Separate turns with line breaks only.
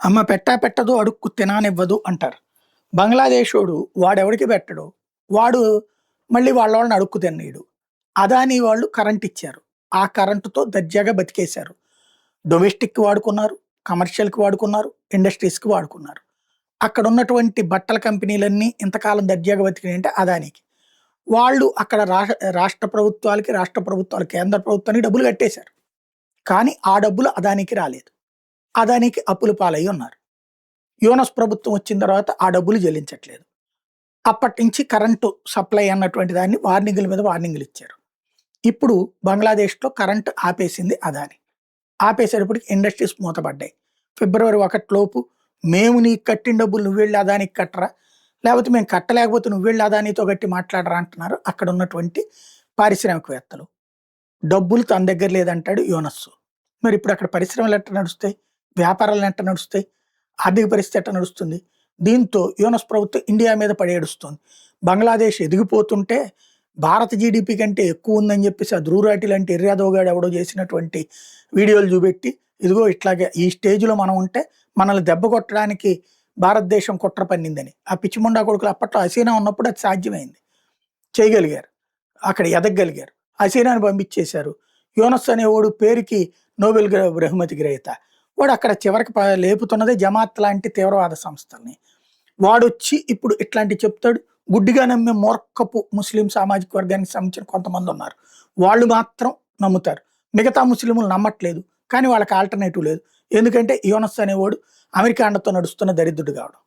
అమ్మ పెట్టా పెట్టదు అడుక్కు తినానివ్వదు అంటారు. బంగ్లాదేశోడు వాడెవడికి పెట్టడు. వాడు మళ్ళీ వాళ్ళని అడుక్కు తిన్నీయడు. అదానీ వాళ్ళు కరెంట్ ఇచ్చారు. ఆ కరెంటుతో దర్జాగా బతికేశారు. డొమెస్టిక్‌కి వాడుకున్నారు, కమర్షియల్‌కి వాడుకున్నారు, ఇండస్ట్రీస్‌కి వాడుకున్నారు. అక్కడున్నటువంటి బట్టల కంపెనీలన్నీ ఇంతకాలం దర్జాగా బతికినాయంటే అదానికి. వాళ్ళు అక్కడ రాష్ట్ర ప్రభుత్వాలకి, రాష్ట్ర ప్రభుత్వాలు కేంద్ర ప్రభుత్వానికి డబ్బులు కట్టేశారు. కానీ ఆ డబ్బులు అదానికి రాలేదు. అదానికి అప్పుల పాలయ్యి ఉన్నారు. యూనస్ ప్రభుత్వం వచ్చిన తర్వాత ఆ డబ్బులు చెల్లించట్లేదు. అప్పటినుంచి కరెంటు సప్లై అన్నటువంటి దాన్ని వార్నింగుల మీద వార్నింగులు ఇచ్చారు. ఇప్పుడు బంగ్లాదేశ్‌లో కరెంట్ ఆపేసింది అదాని. ఆపేసేటప్పటికి ఇండస్ట్రీస్ మూతపడ్డాయి. ఫిబ్రవరి 1 లోపు మేము నీకు కట్టిన డబ్బులు నువ్వెళ్ళి అదానికి కట్టరా? లేకపోతే మేము కట్టలేకపోతే నువ్వెళ్ళి అదానితో గట్టి మాట్లాడరా అంటున్నారు అక్కడ ఉన్నటువంటి పారిశ్రామికవేత్తలు. డబ్బులు తన దగ్గర లేదంటాడు యూనస్. మరి ఇప్పుడు అక్కడ పరిశ్రమలు ఎట్ట నడుస్తాయి? వ్యాపారాలు ఎట్ట నడుస్తాయి? ఆర్థిక పరిస్థితి ఎట్ట నడుస్తుంది? దీంతో యూనస్ ప్రభుత్వం ఇండియా మీద పడేడుస్తుంది. బంగ్లాదేశ్ ఎదిగిపోతుంటే భారత జీడీపీ కంటే ఎక్కువ ఉందని చెప్పేసి ఆ ధ్రువరాటి లాంటి ఎర్యాదవ్గాడు ఎవడో చేసినటువంటి వీడియోలు చూపెట్టి ఇదిగో ఇట్లాగే ఈ స్టేజ్‌లో మనం ఉంటే మనల్ని దెబ్బ కొట్టడానికి భారతదేశం కుట్ర పన్నిందని. ఆ పిచ్చిముండా కొడుకులు అప్పట్లో హసీనా ఉన్నప్పుడు అది సాధ్యమైంది. చేయగలిగారు. అక్కడ ఎదగగలిగారు. హసీనాని పంపించేశారు. యూనస్ అనేవాడు పేరుకి నోబెల్ బహుమతి గ్రహీత. వాడు అక్కడ చివరికి లేపుతున్నదే జమాత్ లాంటి తీవ్రవాద సంస్థల్ని. వాడొచ్చి ఇప్పుడు ఇట్లాంటివి చెప్తాడు. గుడ్డిగా నమ్మే మూర్ఖపు ముస్లిం సామాజిక వర్గానికి సంబంధించిన కొంతమంది ఉన్నారు. వాళ్ళు మాత్రం నమ్ముతారు. మిగతా ముస్లింలు నమ్మట్లేదు. కానీ వాళ్ళకి ఆల్టర్‌నేటివ్ లేదు. ఎందుకంటే యూనస్ అనేవాడు అమెరికా అండతో నడుస్తున్న దరిద్రుడు కావడం.